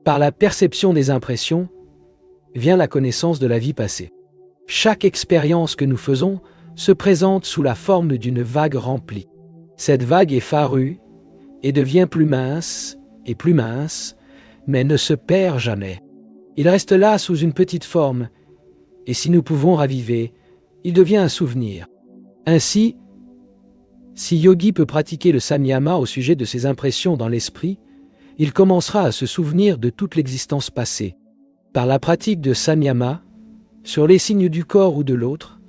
Par la perception des impressions, vient la connaissance de la vie passée. Chaque expérience que nous faisons se présente sous la forme d'une vague remplie. Cette vague est farue et devient plus mince, mais ne se perd jamais. Il reste là sous une petite forme, et si nous pouvons raviver, il devient un souvenir. Ainsi, si Yogi peut pratiquer le samyama au sujet de ses impressions dans l'esprit, il commencera à se souvenir de toute l'existence passée. Par la pratique de samyama, sur les signes du corps ou de l'autre,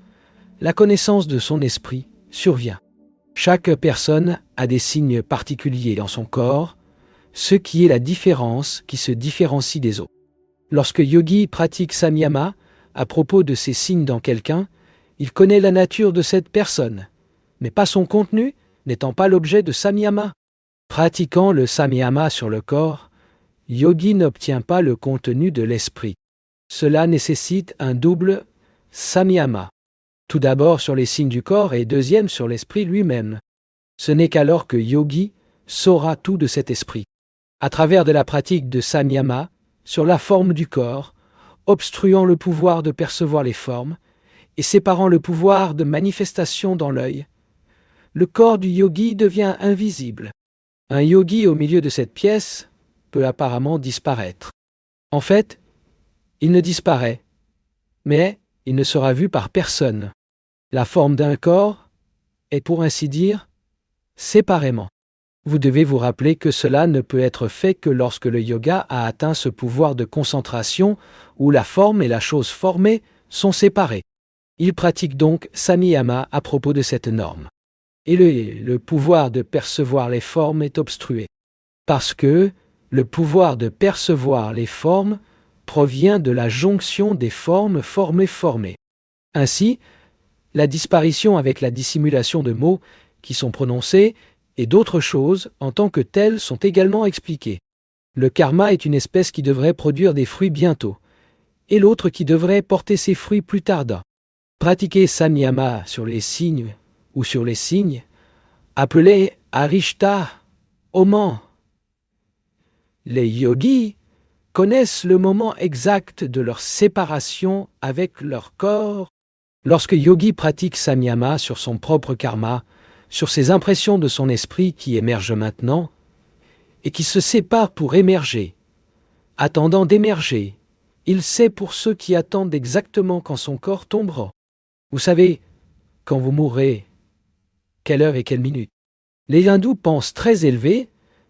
la connaissance de son esprit survient. Chaque personne a des signes particuliers dans son corps, ce qui est la différence qui se différencie des autres. Lorsque Yogi pratique samyama à propos de ces signes dans quelqu'un, il connaît la nature de cette personne, mais pas son contenu, n'étant pas l'objet de samyama. Pratiquant le samyama sur le corps, Yogi n'obtient pas le contenu de l'esprit. Cela nécessite un double samyama. Tout d'abord sur les signes du corps et deuxième sur l'esprit lui-même. Ce n'est qu'alors que Yogi saura tout de cet esprit. À travers de la pratique de samyama, sur la forme du corps, obstruant le pouvoir de percevoir les formes et séparant le pouvoir de manifestation dans l'œil, le corps du yogi devient invisible. Un yogi au milieu de cette pièce peut apparemment disparaître. En fait, il ne disparaît, mais il ne sera vu par personne. La forme d'un corps est, pour ainsi dire, séparément. Vous devez vous rappeler que cela ne peut être fait que lorsque le yoga a atteint ce pouvoir de concentration où la forme et la chose formée sont séparées. Il pratique donc samyama à propos de cette norme. Et le pouvoir de percevoir les formes est obstrué. Parce que le pouvoir de percevoir les formes provient de la jonction des formes formées. Ainsi, la disparition avec la dissimulation de mots qui sont prononcés et d'autres choses en tant que telles sont également expliquées. Le karma est une espèce qui devrait produire des fruits bientôt, et l'autre qui devrait porter ses fruits plus tard. Pratiquer samyama sur les signes ou sur les signes, appelé arishta, oman. Les yogis connaissent le moment exact de leur séparation avec leur corps. Lorsque yogi pratique samyama sur son propre karma, sur ses impressions de son esprit qui émergent maintenant, et qui se séparent pour émerger, attendant d'émerger, il sait pour ceux qui attendent exactement quand son corps tombera. Vous savez, quand vous mourrez, quelle heure et quelle minute. Les hindous pensent très élevé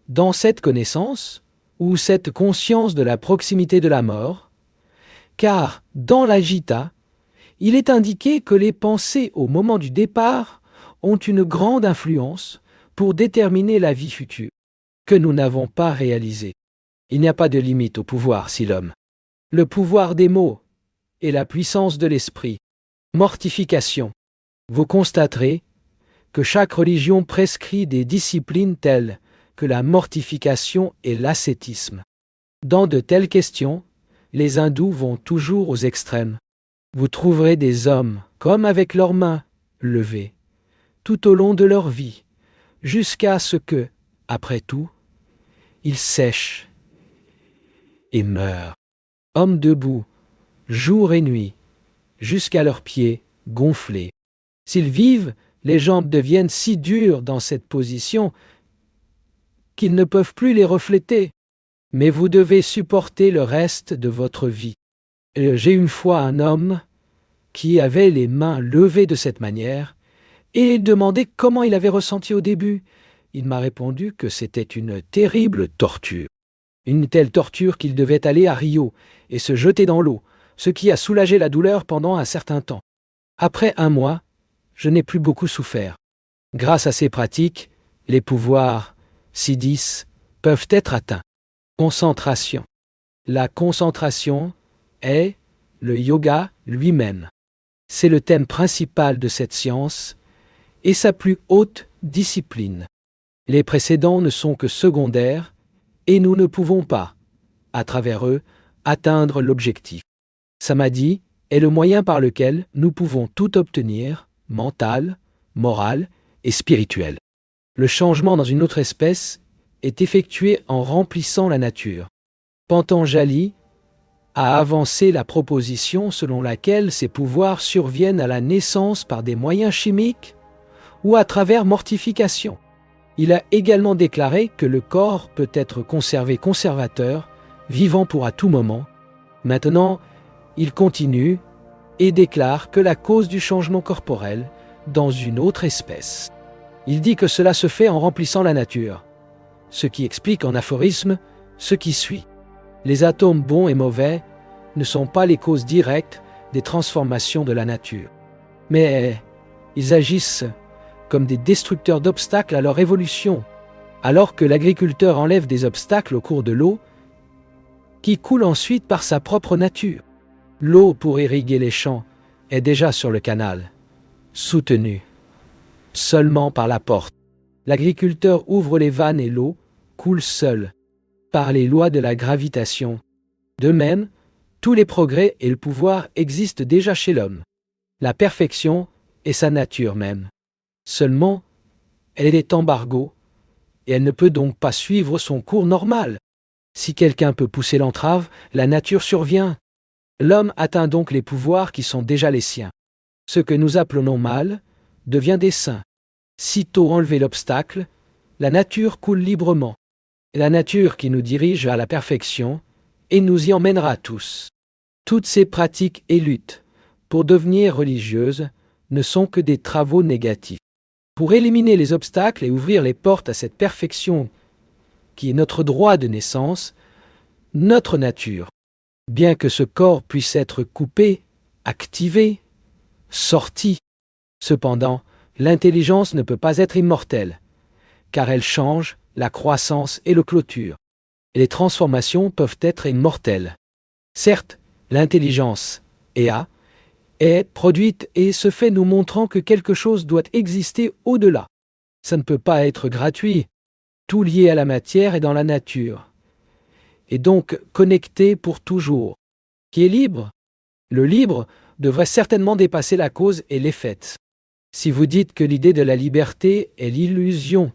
dans cette connaissance ou cette conscience de la proximité de la mort, car dans la Gita, il est indiqué que les pensées au moment du départ ont une grande influence pour déterminer la vie future, que nous n'avons pas réalisée. Il n'y a pas de limite au pouvoir si l'homme. Le pouvoir des mots et la puissance de l'esprit. Mortification. Vous constaterez que chaque religion prescrit des disciplines telles que la mortification et l'ascétisme. Dans de telles questions, les hindous vont toujours aux extrêmes. Vous trouverez des hommes comme avec leurs mains levées, tout au long de leur vie, jusqu'à ce que, après tout, ils sèchent et meurent. Hommes debout, jour et nuit, jusqu'à leurs pieds gonflés. S'ils vivent, les jambes deviennent si dures dans cette position qu'ils ne peuvent plus les refléter. Mais vous devez supporter le reste de votre vie. J'ai une fois un homme qui avait les mains levées de cette manière et demandé comment il avait ressenti au début. Il m'a répondu que c'était une terrible torture. Une telle torture qu'il devait aller à Rio et se jeter dans l'eau, ce qui a soulagé la douleur pendant un certain temps. Après 1 mois, je n'ai plus beaucoup souffert. Grâce à ces pratiques, les pouvoirs siddhis peuvent être atteints. Concentration. La concentration est le yoga lui-même. C'est le thème principal de cette science et sa plus haute discipline. Les précédents ne sont que secondaires et nous ne pouvons pas, à travers eux, atteindre l'objectif. Samadhi est le moyen par lequel nous pouvons tout obtenir, mental, moral et spirituel. Le changement dans une autre espèce est effectué en remplissant la nature. Patanjali a avancé la proposition selon laquelle ces pouvoirs surviennent à la naissance par des moyens chimiques ou à travers mortification. Il a également déclaré que le corps peut être conservé conservateur, vivant pour à tout moment. Maintenant, il continue et déclare que la cause du changement corporel dans une autre espèce. Il dit que cela se fait en remplissant la nature, ce qui explique en aphorisme ce qui suit. Les atomes bons et mauvais ne sont pas les causes directes des transformations de la nature, mais ils agissent comme des destructeurs d'obstacles à leur évolution, alors que l'agriculteur enlève des obstacles au cours de l'eau, qui coule ensuite par sa propre nature. L'eau pour irriguer les champs est déjà sur le canal, soutenue seulement par la porte. L'agriculteur ouvre les vannes et l'eau coule seule, par les lois de la gravitation. De même, tous les progrès et le pouvoir existent déjà chez l'homme. La perfection est sa nature même. Seulement, elle est embargo, et elle ne peut donc pas suivre son cours normal. Si quelqu'un peut pousser l'entrave, la nature survient. L'homme atteint donc les pouvoirs qui sont déjà les siens. Ce que nous appelons mal devient des saints. Sitôt enlevé l'obstacle, la nature coule librement. La nature qui nous dirige à la perfection et nous y emmènera tous. Toutes ces pratiques et luttes pour devenir religieuses ne sont que des travaux négatifs. Pour éliminer les obstacles et ouvrir les portes à cette perfection qui est notre droit de naissance, notre nature, bien que ce corps puisse être coupé, activé, sorti, cependant, l'intelligence ne peut pas être immortelle, car elle change la croissance et le clôture. Et les transformations peuvent être immortelles. Certes, l'intelligence est produite et se fait nous montrant que quelque chose doit exister au-delà. Ça ne peut pas être gratuit. Tout lié à la matière et dans la nature. Et donc connecté pour toujours. Qui est libre? Le libre devrait certainement dépasser la cause et l'effet. Si vous dites que l'idée de la liberté est l'illusion,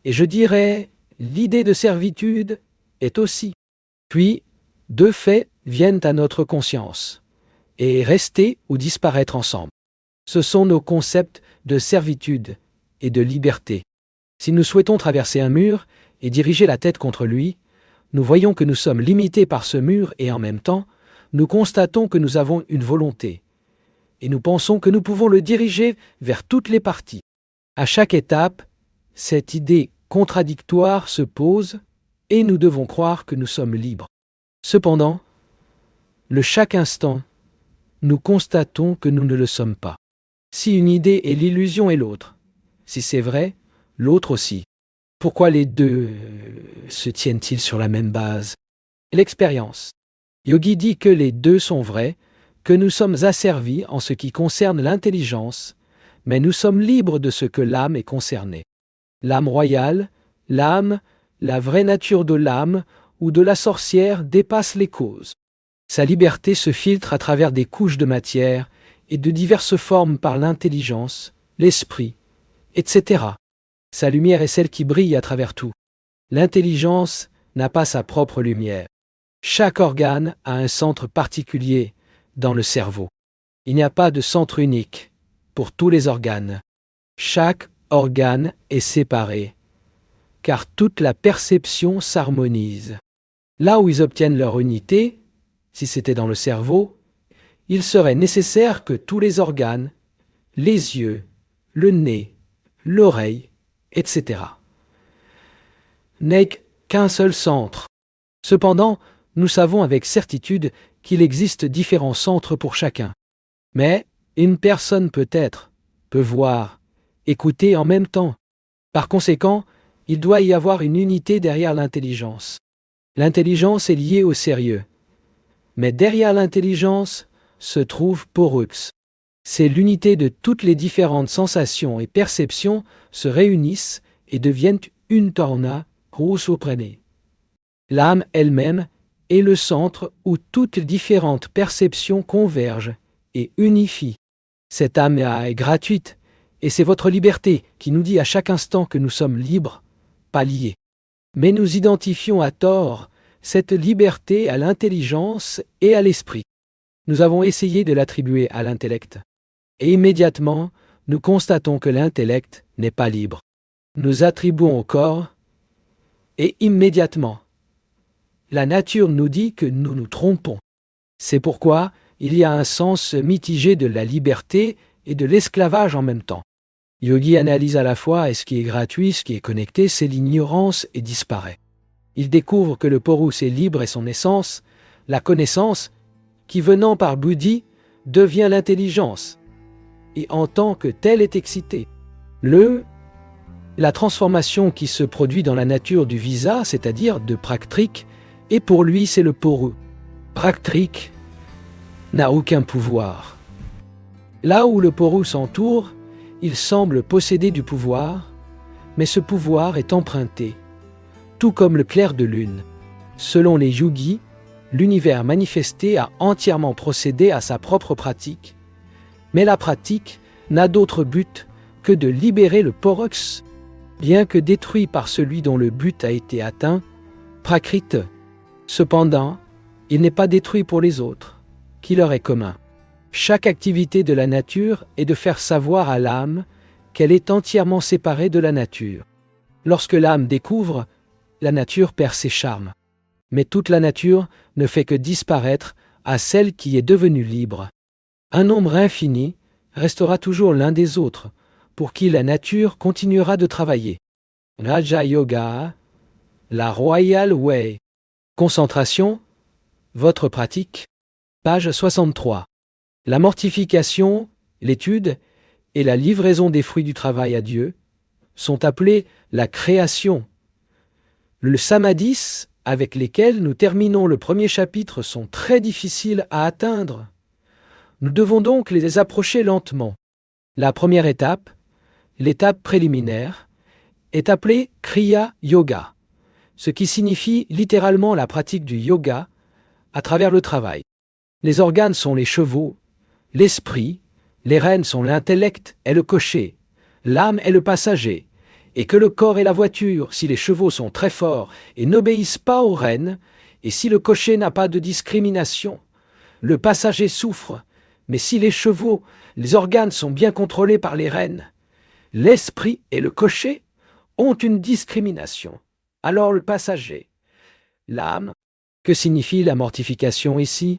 et je dirais l'idée de servitude est aussi. Puis, deux faits viennent à notre conscience, et rester ou disparaître ensemble. Ce sont nos concepts de servitude et de liberté. Si nous souhaitons traverser un mur et diriger la tête contre lui, nous voyons que nous sommes limités par ce mur et en même temps, nous constatons que nous avons une volonté. Et nous pensons que nous pouvons le diriger vers toutes les parties. À chaque étape, cette idée contradictoire se pose et nous devons croire que nous sommes libres. Cependant, chaque instant, nous constatons que nous ne le sommes pas. Si une idée est l'illusion et l'autre, si c'est vrai, l'autre aussi. Pourquoi les deux se tiennent-ils sur la même base? L'expérience. Yogi dit que les deux sont vrais, que nous sommes asservis en ce qui concerne l'intelligence, mais nous sommes libres de ce que l'âme est concernée. L'âme royale, l'âme, la vraie nature de l'âme ou de la sorcière dépasse les causes. Sa liberté se filtre à travers des couches de matière et de diverses formes par l'intelligence, l'esprit, etc. Sa lumière est celle qui brille à travers tout. L'intelligence n'a pas sa propre lumière. Chaque organe a un centre particulier dans le cerveau. Il n'y a pas de centre unique pour tous les organes. Chaque organe est séparé, car toute la perception s'harmonise. Là où ils obtiennent leur unité, si c'était dans le cerveau, il serait nécessaire que tous les organes, les yeux, le nez, l'oreille, etc., n'aient qu'un seul centre. Cependant, nous savons avec certitude qu'il existe différents centres pour chacun. Mais une personne peut voir, écouter en même temps. Par conséquent, il doit y avoir une unité derrière l'intelligence. L'intelligence est liée au sérieux. Mais derrière l'intelligence se trouve Porux. C'est l'unité de toutes les différentes sensations et perceptions se réunissent et deviennent une torna rusuprene. L'âme elle-même est le centre où toutes les différentes perceptions convergent et unifient. Cette âme est gratuite, et c'est votre liberté qui nous dit à chaque instant que nous sommes libres, pas liés. Mais nous identifions à tort cette liberté à l'intelligence et à l'esprit. Nous avons essayé de l'attribuer à l'intellect. Et immédiatement, nous constatons que l'intellect n'est pas libre. Nous attribuons au corps, et immédiatement, la nature nous dit que nous nous trompons. C'est pourquoi il y a un sens mitigé de la liberté et de l'esclavage en même temps. Yogi analyse à la fois ce qui est gratuit, ce qui est connecté, c'est l'ignorance et disparaît. Il découvre que le porus est libre et son essence, la connaissance, qui venant par buddhi, devient l'intelligence, et en tant que telle est excitée. La transformation qui se produit dans la nature du visa, c'est-à-dire de praktrik, et pour lui c'est le porus. Praktrik n'a aucun pouvoir. Là où le porus s'entoure, il semble posséder du pouvoir, mais ce pouvoir est emprunté, tout comme le clair de lune. Selon les yogis, l'univers manifesté a entièrement procédé à sa propre pratique, mais la pratique n'a d'autre but que de libérer le porux, bien que détruit par celui dont le but a été atteint, prakrite. Cependant, il n'est pas détruit pour les autres, qui leur est commun. Chaque activité de la nature est de faire savoir à l'âme qu'elle est entièrement séparée de la nature. Lorsque l'âme découvre, la nature perd ses charmes. Mais toute la nature ne fait que disparaître à celle qui est devenue libre. Un nombre infini restera toujours l'un des autres, pour qui la nature continuera de travailler. Raja Yoga, la Royal Way. Concentration, votre pratique. Page 63. La mortification, l'étude et la livraison des fruits du travail à Dieu sont appelées la création. Le samadhis, avec lesquels nous terminons le premier chapitre, sont très difficiles à atteindre. Nous devons donc les approcher lentement. La première étape, l'étape préliminaire, est appelée Kriya Yoga, ce qui signifie littéralement la pratique du yoga à travers le travail. Les organes sont les chevaux, l'esprit, les rênes sont l'intellect et le cocher, l'âme est le passager, et que le corps est la voiture si les chevaux sont très forts et n'obéissent pas aux rênes, et si le cocher n'a pas de discrimination. Le passager souffre, mais si les chevaux, les organes sont bien contrôlés par les rênes, l'esprit et le cocher ont une discrimination. Alors le passager, l'âme, que signifie la mortification ici?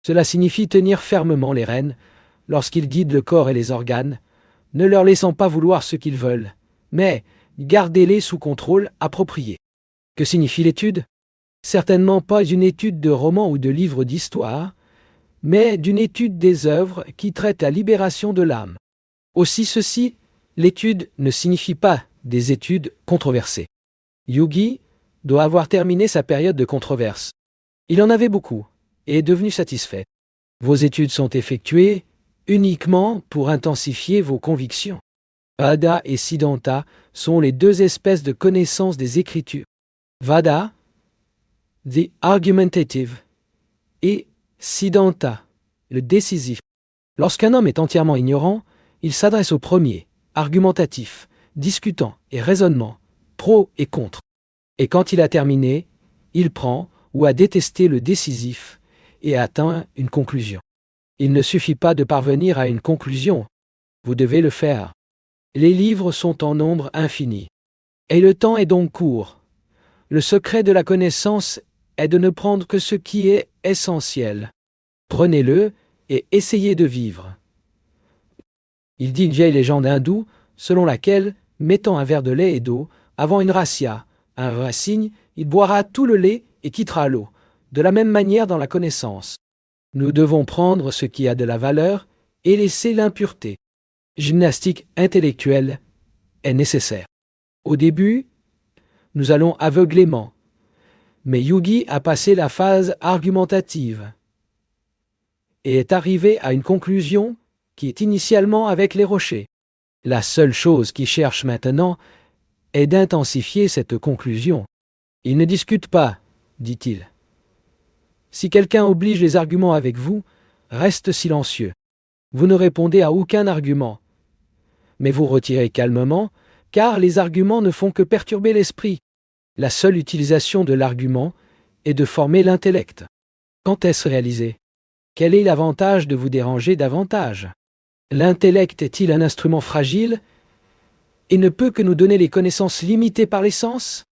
Cela signifie tenir fermement les rênes lorsqu'ils guident le corps et les organes, ne leur laissant pas vouloir ce qu'ils veulent, mais gardez-les sous contrôle approprié. Que signifie l'étude? Certainement pas une étude de romans ou de livres d'histoire, mais d'une étude des œuvres qui traitent la libération de l'âme. Aussi ceci, l'étude ne signifie pas des études controversées. Yogi doit avoir terminé sa période de controverse. Il en avait beaucoup et est devenu satisfait. Vos études sont effectuées uniquement pour intensifier vos convictions. Vada et Siddhanta sont les deux espèces de connaissances des Écritures. Vada, the argumentative, et Siddhanta, le décisif. Lorsqu'un homme est entièrement ignorant, il s'adresse au premier, argumentatif, discutant et raisonnement, pro et contre. Et quand il a terminé, il prend ou a détesté le décisif et atteint une conclusion. Il ne suffit pas de parvenir à une conclusion, vous devez le faire. Les livres sont en nombre infini. Et le temps est donc court. Le secret de la connaissance est de ne prendre que ce qui est essentiel. Prenez-le et essayez de vivre. Il dit une vieille légende hindoue selon laquelle, mettant un verre de lait et d'eau avant une razzia, un vrai signe, il boira tout le lait et quittera l'eau. De la même manière dans la connaissance. Nous devons prendre ce qui a de la valeur et laisser l'impureté. Gymnastique intellectuelle est nécessaire. Au début, nous allons aveuglément, mais Yogi a passé la phase argumentative et est arrivé à une conclusion qui est initialement avec les rochers. La seule chose qu'il cherche maintenant est d'intensifier cette conclusion. Il ne discute pas, dit-il. Si quelqu'un oblige les arguments avec vous, reste silencieux. Vous ne répondez à aucun argument, mais vous retirez calmement, car les arguments ne font que perturber l'esprit. La seule utilisation de l'argument est de former l'intellect. Quand est-ce réalisé? Quel est l'avantage de vous déranger davantage? L'intellect est-il un instrument fragile et ne peut que nous donner les connaissances limitées par les sens?